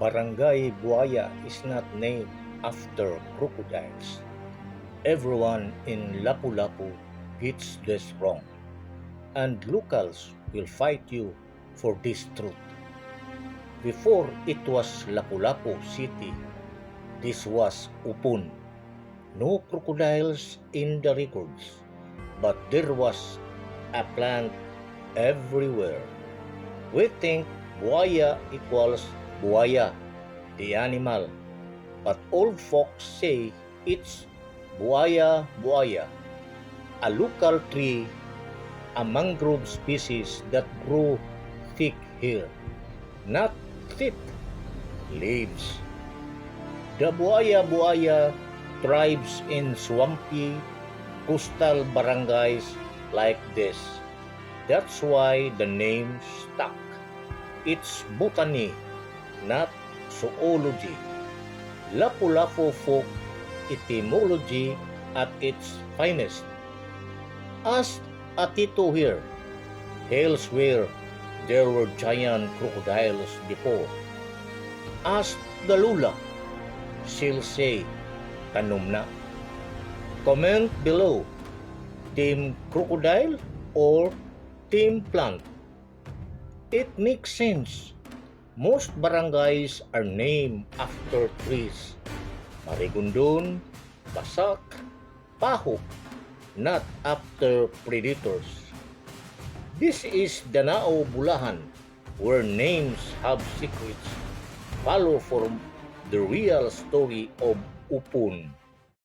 Barangay Buaya is not named after crocodiles. Everyone in Lapu-Lapu gets this wrong, and locals will fight you for this truth. Before it was Lapu-Lapu City, this was Upon. No crocodiles in the records, but there was a plant everywhere. We think buaya equals buaya, the animal, but old folks say it's buaya buaya, a local tree, a mangrove species that grew thick here, not thick leaves. The buaya buaya thrives in swampy coastal barangays like this. That's why the name stuck. It's botany, not zoology. Lapu-Lapu folk etymology at its finest. Ask a Tito here. He'll swear there were giant crocodiles before. Ask the Lula. She'll say, tanom na. Comment below, Team Crocodile or Team Plant? It makes sense. Most barangays are named after trees. Marigondon, Basak, Pahok, not after predators. This is Danao Bulacan, where names have secrets. Follow for the real story of Upon.